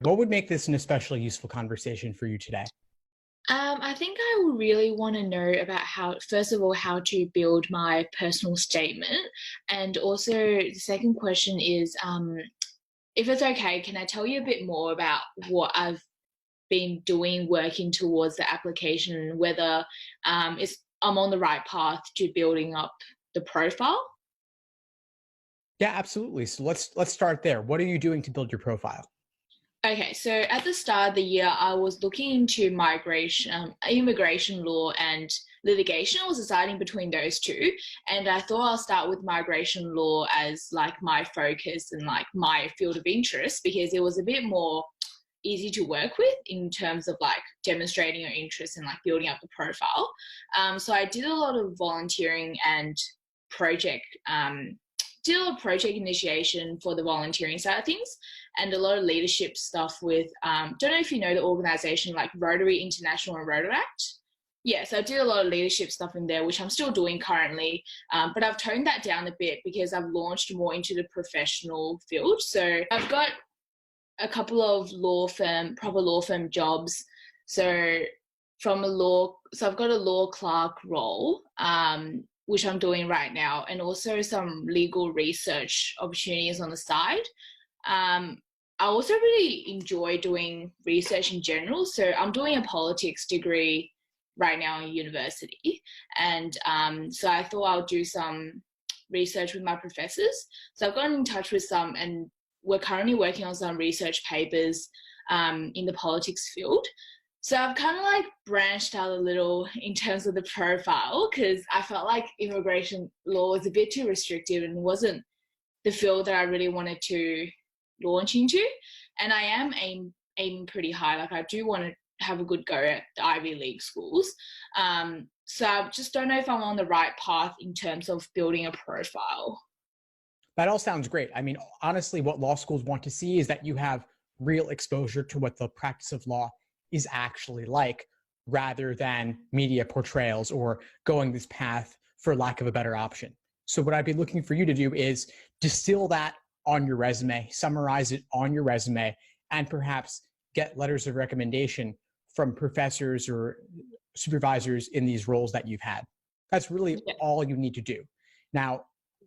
What would make this an especially useful conversation for you today? I think I would really want to know about how, first of all, how to build my personal statement. And also, the second question is, if it's okay, can I tell you a bit more about what I've been doing, working towards the application, and whether I'm on the right path to building up the profile? Yeah, absolutely. So let's start there. What are you doing to build your profile? Okay, so at the start of the year, I was looking into immigration law and litigation. I was deciding between those two, and I thought I'll start with migration law as like my focus and like my field of interest because it was a bit more easy to work with in terms of like demonstrating your interest and like building up the profile. So I did a lot of volunteering and project did a lot of project initiation for the volunteering side of things and a lot of leadership stuff with don't know if you know the organization like Rotary International and Rotaract. Yeah, so I did a lot of leadership stuff in there, which I'm still doing currently, but I've toned that down a bit because I've launched more into the professional field. So I've got a couple of proper law firm jobs. So so I've got a law clerk role, which I'm doing right now, and also some legal research opportunities on the side. I also really enjoy doing research in general. So I'm doing a politics degree right now in university. And so I thought I'll do some research with my professors. So I've gotten in touch with some, and we're currently working on some research papers in the politics field. So I've kind of like branched out a little in terms of the profile because I felt like immigration law was a bit too restrictive and wasn't the field that I really wanted to launch into. And I am aiming pretty high. Like I do want to have a good go at the Ivy League schools. So I just don't know if I'm on the right path in terms of building a profile. That all sounds great. I mean, honestly, what law schools want to see is that you have real exposure to what the practice of law is actually like, rather than media portrayals or going this path for lack of a better option. So what I'd be looking for you to do is distill that on your resume, summarize it on your resume, and perhaps get letters of recommendation from professors or supervisors in these roles that you've had. That's really all you need to do. Now,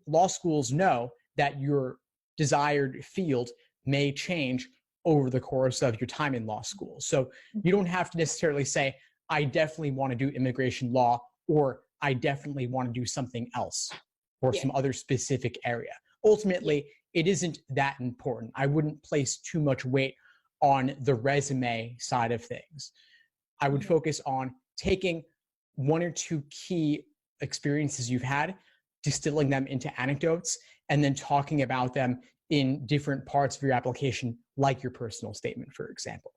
law schools know that your desired field may change over the course of your time in law school. So you don't have to necessarily say, I definitely want to do immigration law, or I definitely want to do something else or some other specific area. Ultimately, it isn't that important. I wouldn't place too much weight on the resume side of things. I would focus on taking one or two key experiences you've had, distilling them into anecdotes, and then talking about them in different parts of your application, like your personal statement, for example.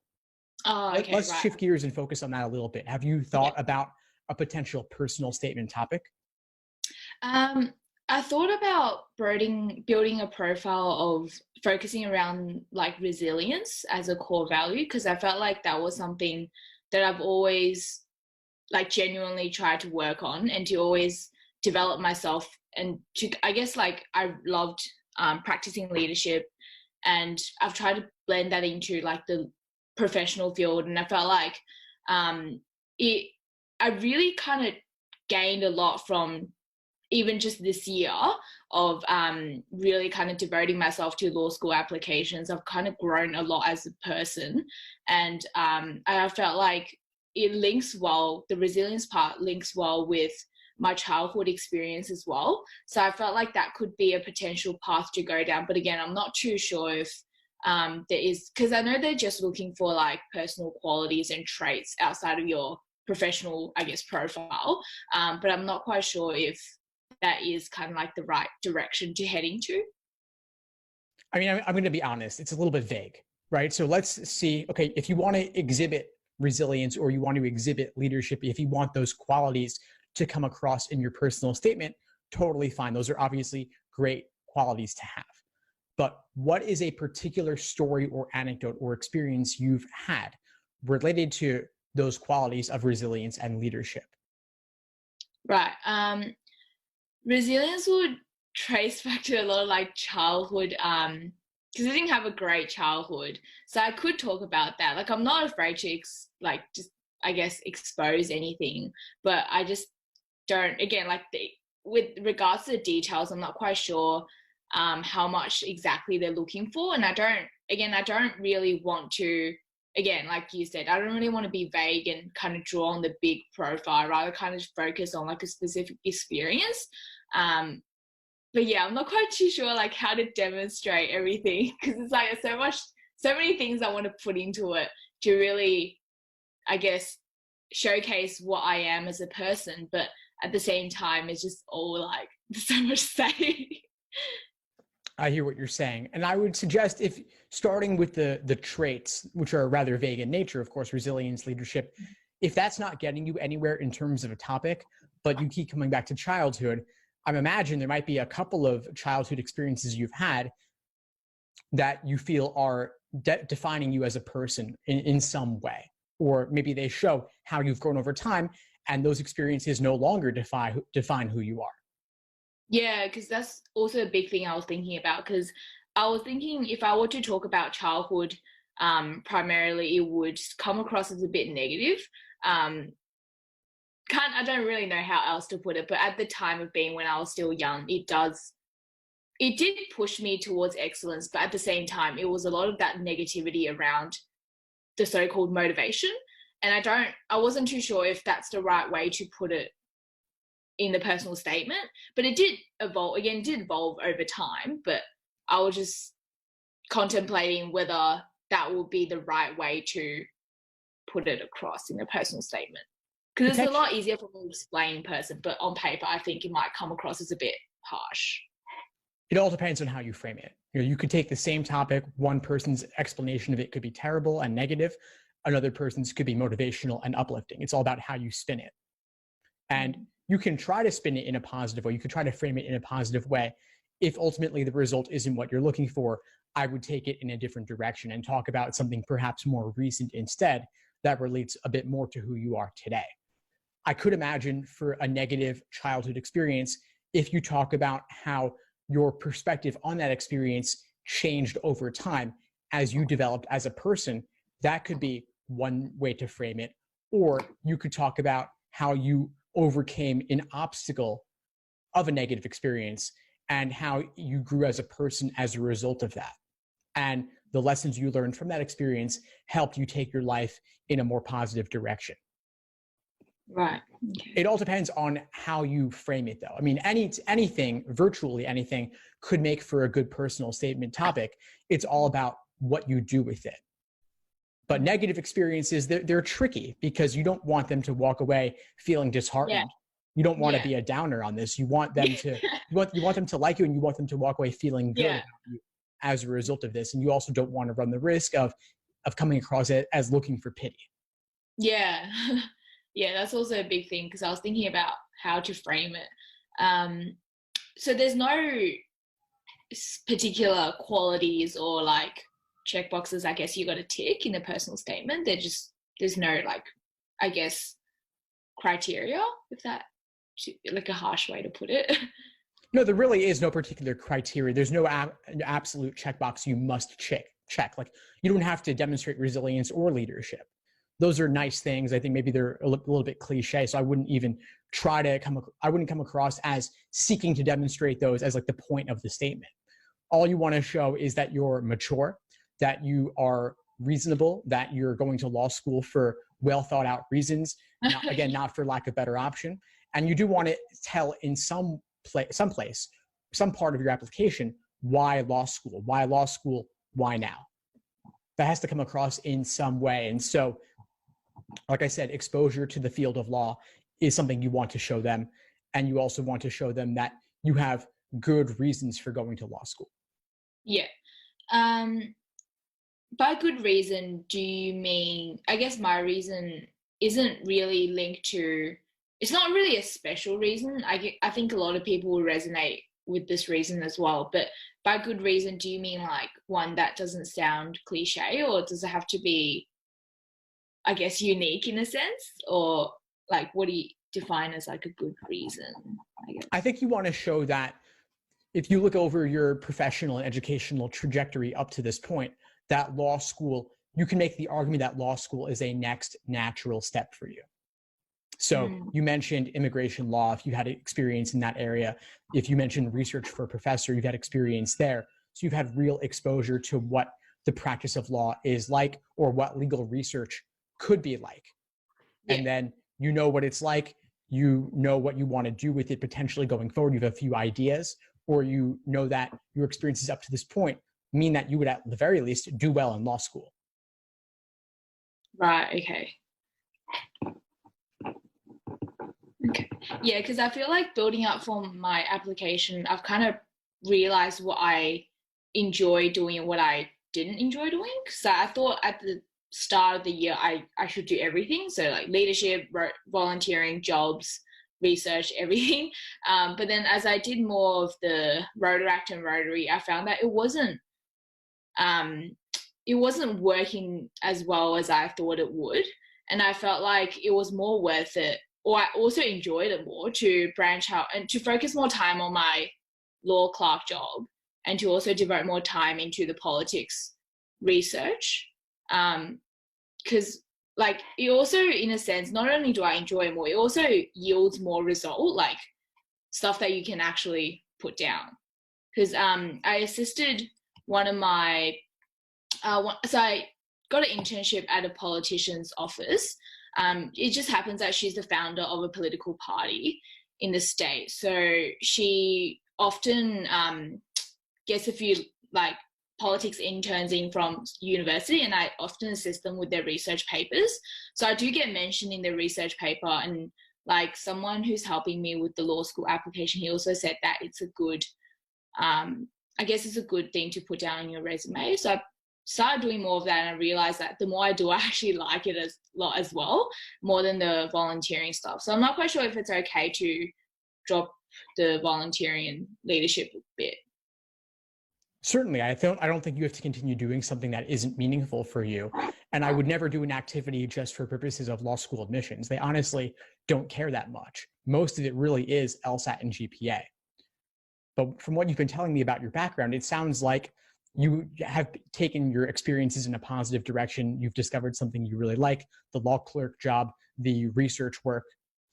Oh, okay, Let's right. shift gears and focus on that a little bit. Have you thought about a potential personal statement topic? Um, I thought about building a profile of focusing around like resilience as a core value because I felt like that was something that I've always like genuinely tried to work on and to always develop myself and to I guess like I loved practicing leadership and I've tried to blend that into like the professional field and I felt like it I really kind of gained a lot from even just this year of really kind of devoting myself to law school applications. I've kind of grown a lot as a person and I felt like the resilience part links well with my childhood experience as well. So I felt like that could be a potential path to go down. But again, I'm not too sure if there is, because I know they're just looking for like personal qualities and traits outside of your professional, I guess, profile. But I'm not quite sure if that is kind of like the right direction to head into. I mean, I'm going to be honest, it's a little bit vague, right? So let's see, okay, if you want to exhibit resilience or you want to exhibit leadership, if you want those qualities to come across in your personal statement, totally fine. Those are obviously great qualities to have. But what is a particular story or anecdote or experience you've had related to those qualities of resilience and leadership? Right. Resilience would trace back to a lot of like childhood, because I didn't have a great childhood, so I could talk about that. Like, I'm not afraid to like just, I guess, expose anything, but I just don't. Again, like with regards to the details, I'm not quite sure how much exactly they're looking for, and I don't really want to. Again, like you said, I don't really want to be vague and kind of draw on the big profile. I'd rather kind of focus on like a specific experience. Um, but yeah, I'm not quite too sure like how to demonstrate everything, because it's like so many things I want to put into it to really, I guess, showcase what I am as a person. But at the same time, it's just all like there's so much to say. I hear what you're saying. And I would suggest, if starting with the traits, which are rather vague in nature, of course, resilience, leadership, if that's not getting you anywhere in terms of a topic, but you keep coming back to childhood, I'm imagining there might be a couple of childhood experiences you've had that you feel are defining you as a person in some way. Or maybe they show how you've grown over time, and those experiences no longer define who you are. Yeah, because that's also a big thing I was thinking about. Because I was thinking if I were to talk about childhood, primarily, it would come across as a bit negative. Um, I don't really know how else to put it, but at the time of being when I was still young, it did push me towards excellence, but at the same time, it was a lot of that negativity around the so-called motivation. And I wasn't too sure if that's the right way to put it in the personal statement, but it did evolve over time. But I was just contemplating whether that would be the right way to put it across in a personal statement. Because it's a lot easier for me to explain in person, but on paper, I think it might come across as a bit harsh. It all depends on how you frame it. You could take the same topic, one person's explanation of it could be terrible and negative, another person's could be motivational and uplifting. It's all about how you spin it. And you can try to spin it in a positive way. You could try to frame it in a positive way. If ultimately the result isn't what you're looking for, I would take it in a different direction and talk about something perhaps more recent instead that relates a bit more to who you are today. I could imagine for a negative childhood experience, if you talk about how your perspective on that experience changed over time as you developed as a person, that could be one way to frame it. Or you could talk about how you overcame an obstacle of a negative experience and how you grew as a person as a result of that. And the lessons you learned from that experience helped you take your life in a more positive direction. Right. Okay. It all depends on how you frame it, though. I mean, anything, virtually anything, could make for a good personal statement topic. It's all about what you do with it. But negative experiences, they're tricky because you don't want them to walk away feeling disheartened. Yeah. You don't want to be a downer on this. You want them to you want them to like you, and you want them to walk away feeling good about you as a result of this. And you also don't want to run the risk of coming across it as looking for pity. Yeah. Yeah, that's also a big thing, because I was thinking about how to frame it. So there's no particular qualities or like checkboxes, I guess, you got to tick in a personal statement. There's no, like, I guess, criteria, if that, like, a harsh way to put it. No, there really is no particular criteria. There's no absolute checkbox you must check. Like, you don't have to demonstrate resilience or leadership. Those are nice things. I think maybe they're a little bit cliche, so I wouldn't even I wouldn't come across as seeking to demonstrate those as like the point of the statement. All you want to show is that you're mature, that you are reasonable, that you're going to law school for well thought out reasons, not for lack of better option. And you do want to tell in some part of your application, why law school, why now? That has to come across in some way. And so, like I said, exposure to the field of law is something you want to show them. And you also want to show them that you have good reasons for going to law school. Yeah. By good reason, do you mean, I guess my reason isn't really linked to, it's not really a special reason. I think a lot of people will resonate with this reason as well. But by good reason, do you mean like one that doesn't sound cliche, or does it have to be, I guess, unique in a sense? Or like, what do you, define as like a good reason, I guess? I think you want to show that if you look over your professional and educational trajectory up to this point, that law school, you can make the argument that law school is a next natural step for you. So you mentioned immigration law, if you had experience in that area. If you mentioned research for a professor, you've had experience there. So you've had real exposure to what the practice of law is like, or what legal research could be like. Yeah. And then you know what it's like, you know what you want to do with it potentially going forward. You have a few ideas, or you know that your experiences up to this point mean that you would at the very least do well in law school. Right, okay. Okay. Yeah, because I feel like building up for my application, I've kind of realized what I enjoy doing and what I didn't enjoy doing. So I thought at the start of the year, I should do everything. So like leadership, volunteering, jobs, research, everything. But then as I did more of the Rotaract and Rotary, I found that it wasn't working as well as I thought it would. And I felt like it was more worth it, or I also enjoyed it more to branch out and to focus more time on my law clerk job and to also devote more time into the politics research. Because like it also, in a sense, not only do I enjoy it more, it also yields more result, like stuff that you can actually put down. Because I assisted one of my, so I got an internship at a politician's office. It just happens that she's the founder of a political party in the state. So she often gets a few like politics interns in from university, and I often assist them with their research papers. So I do get mentioned in the research paper, and like someone who's helping me with the law school application, he also said that it's a good, I guess it's a good thing to put down in your resume. So I started doing more of that, and I realized that the more I do, I actually like it a lot as well, more than the volunteering stuff. So I'm not quite sure if it's okay to drop the volunteering and leadership a bit. Certainly. I don't think you have to continue doing something that isn't meaningful for you. And I would never do an activity just for purposes of law school admissions. They honestly don't care that much. Most of it really is LSAT and GPA. But from what you've been telling me about your background, it sounds like you have taken your experiences in a positive direction. You've discovered something you really like, the law clerk job, the research work,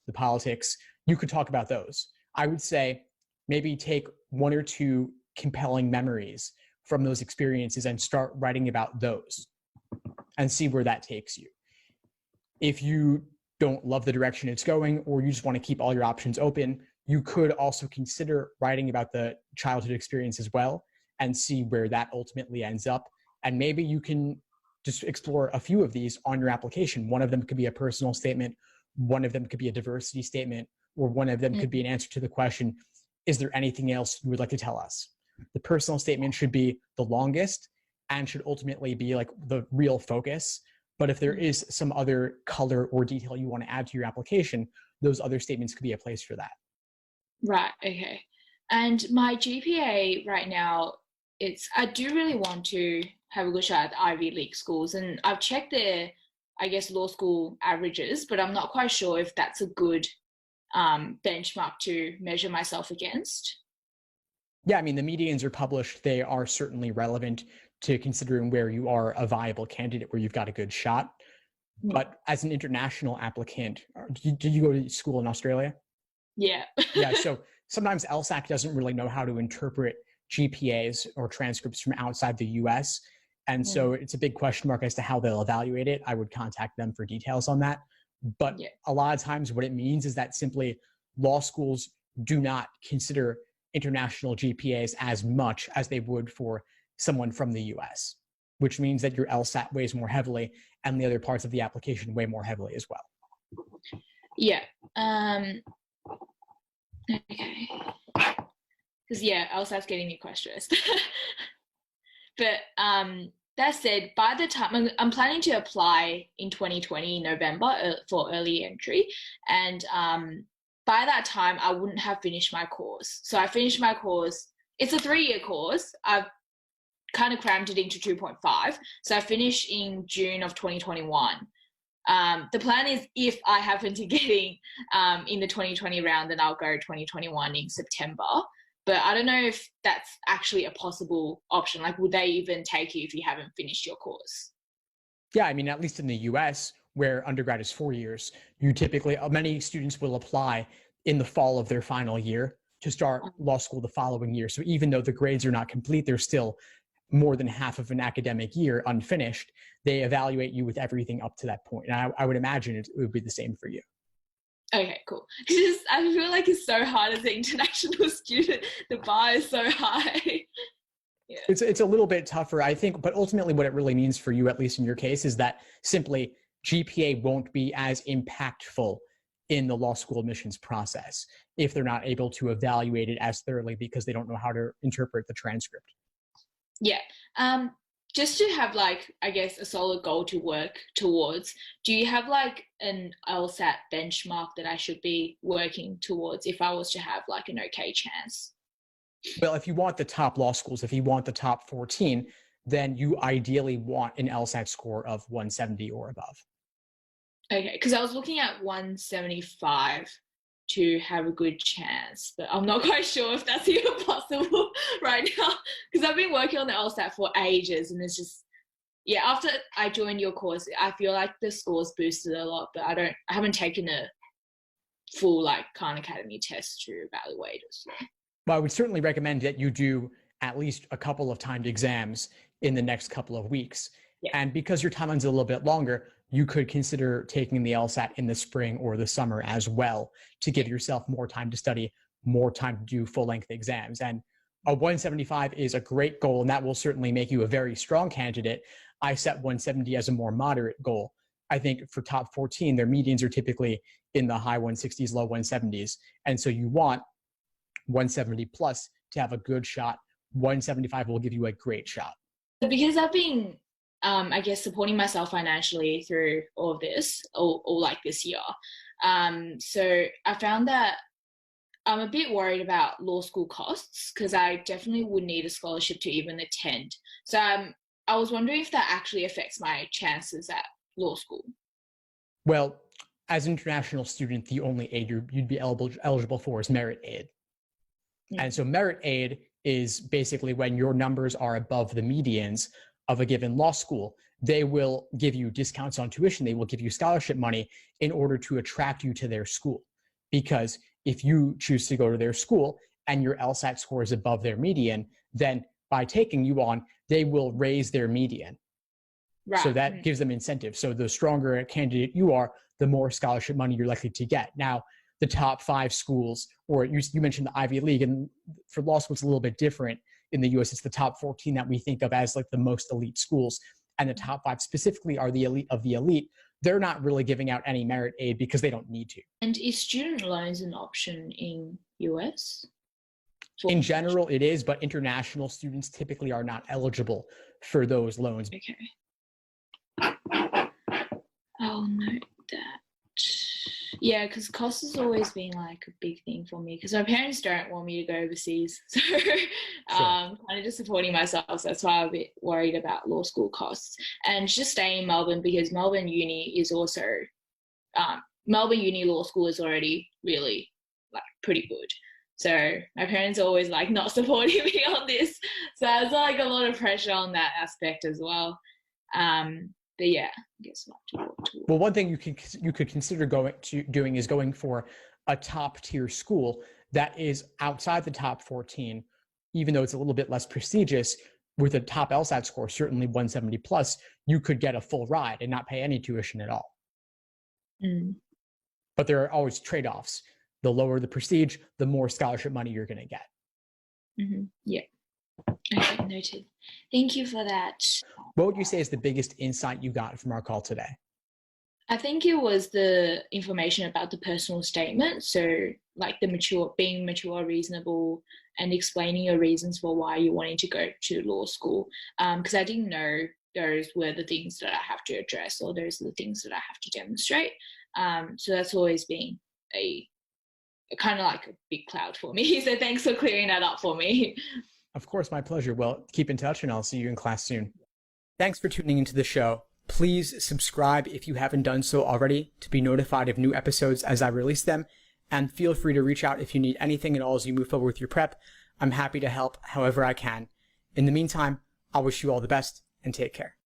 the politics. You could talk about those. I would say maybe take one or two compelling memories from those experiences and start writing about those and see where that takes you. If you don't love the direction it's going, or you just want to keep all your options open, you could also consider writing about the childhood experience as well and see where that ultimately ends up. And maybe you can just explore a few of these on your application. One of them could be a personal statement. One of them could be a diversity statement, or one of them could be an answer to the question, is there anything else you would like to tell us? The personal statement should be the longest and should ultimately be like the real focus. But if there is some other color or detail you want to add to your application, those other statements could be a place for that. Right, okay. And my GPA right now, I do really want to have a good shot at the Ivy League schools, and I've checked their, I guess, law school averages, but I'm not quite sure if that's a good benchmark to measure myself against. Yeah, I mean, the medians are published. They are certainly relevant to considering where you are a viable candidate, where you've got a good shot. But as an international applicant, did you go to school in Australia? Yeah. Yeah, so sometimes LSAC doesn't really know how to interpret GPAs or transcripts from outside the US. And so it's a big question mark as to how they'll evaluate it. I would contact them for details on that. But a lot of times what it means is that simply law schools do not consider international GPAs as much as they would for someone from the US, which means that your LSAT weighs more heavily and the other parts of the application weigh more heavily as well. Yeah. Okay. Because LSAT's getting me quite stressed. But that said, by the time I'm planning to apply in 2020 November for early entry, and by that time I wouldn't have finished my course. So I finished my course. It's a 3-year course. I've kind of crammed it into 2.5. So I finished in June of 2021. The plan is if I happen to getting in the 2020 round, then I'll go 2021 in September. But I don't know if that's actually a possible option. Like, would they even take you if you haven't finished your course? Yeah, I mean, at least in the US, where undergrad is 4 years, you typically, many students will apply in the fall of their final year to start law school the following year. So even though the grades are not complete, they're still more than half of an academic year unfinished. They evaluate you with everything up to that point. And I would imagine it would be the same for you. Okay, cool. I feel like it's so hard as an international student. The bar is so high. Yeah. It's a little bit tougher, I think, but ultimately what it really means for you, at least in your case, is that simply GPA won't be as impactful in the law school admissions process if they're not able to evaluate it as thoroughly because they don't know how to interpret the transcript. Yeah. Just to have like, I guess, a solid goal to work towards, do you have like an LSAT benchmark that I should be working towards if I was to have like an okay chance? Well, if you want the top law schools, if you want the top 14, then you ideally want an LSAT score of 170 or above. Okay, because I was looking at 175 to have a good chance, but I'm not quite sure if that's even possible right now because I've been working on the LSAT for ages and it's just, yeah, after I joined your course, I feel like the scores boosted a lot, but I haven't taken a full like Khan Academy test to evaluate it. So. Well, I would certainly recommend that you do at least a couple of timed exams in the next couple of weeks. Yeah. And because your timeline's a little bit longer, you could consider taking the LSAT in the spring or the summer as well to give yourself more time to study, more time to do full-length exams. And a 175 is a great goal, and that will certainly make you a very strong candidate. I set 170 as a more moderate goal. I think for top 14, their medians are typically in the high 160s, low 170s. And so you want 170 plus to have a good shot. 175 will give you a great shot. Because I've been, I guess, supporting myself financially through all of this, all like this year. So I found that I'm a bit worried about law school costs because I definitely would need a scholarship to even attend. So I was wondering if that actually affects my chances at law school. Well, as an international student, the only aid you'd be eligible for is merit aid. And so merit aid is basically when your numbers are above the medians of a given law school, they will give you discounts on tuition. They will give you scholarship money in order to attract you to their school. Because if you choose to go to their school and your LSAT score is above their median, then by taking you on, they will raise their median. Right. So that gives them incentive. So the stronger a candidate you are, the more scholarship money you're likely to get. Now, the top 5 schools, or you mentioned the Ivy League, and for law school, it's a little bit different. In the US, it's the top 14 that we think of as like the most elite schools. And the top 5 specifically are the elite of the elite. They're not really giving out any merit aid because they don't need to. And is student loans an option in US? In general, it is, but international students typically are not eligible for those loans. Okay. I'll note that. Yeah, because cost has always been like a big thing for me because my parents don't want me to go overseas. So kind of just supporting myself. So that's why I'm a bit worried about law school costs and just staying in Melbourne because Melbourne Uni is also, Melbourne Uni Law School is already really like pretty good. So my parents are always like not supporting me on this. So there's like a lot of pressure on that aspect as well. But yeah, I guess not. Well, one thing you could consider doing is going for a top tier school that is outside the top 14, even though it's a little bit less prestigious. With a top LSAT score, certainly 170 plus, you could get a full ride and not pay any tuition at all. But there are always trade-offs. The lower the prestige, the more scholarship money you're going to get. Yeah. Okay, noted. Thank you for that. What would you say is the biggest insight you got from our call today? I think it was the information about the personal statement. So like being mature, reasonable, and explaining your reasons for why you're wanting to go to law school. Because I didn't know those were the things that I have to address or those are the things that I have to demonstrate. So that's always been a kind of like a big cloud for me. So thanks for clearing that up for me. Of course, my pleasure. Well, keep in touch and I'll see you in class soon. Thanks for tuning into the show. Please subscribe if you haven't done so already to be notified of new episodes as I release them. And feel free to reach out if you need anything at all as you move forward with your prep. I'm happy to help however I can. In the meantime, I wish you all the best and take care.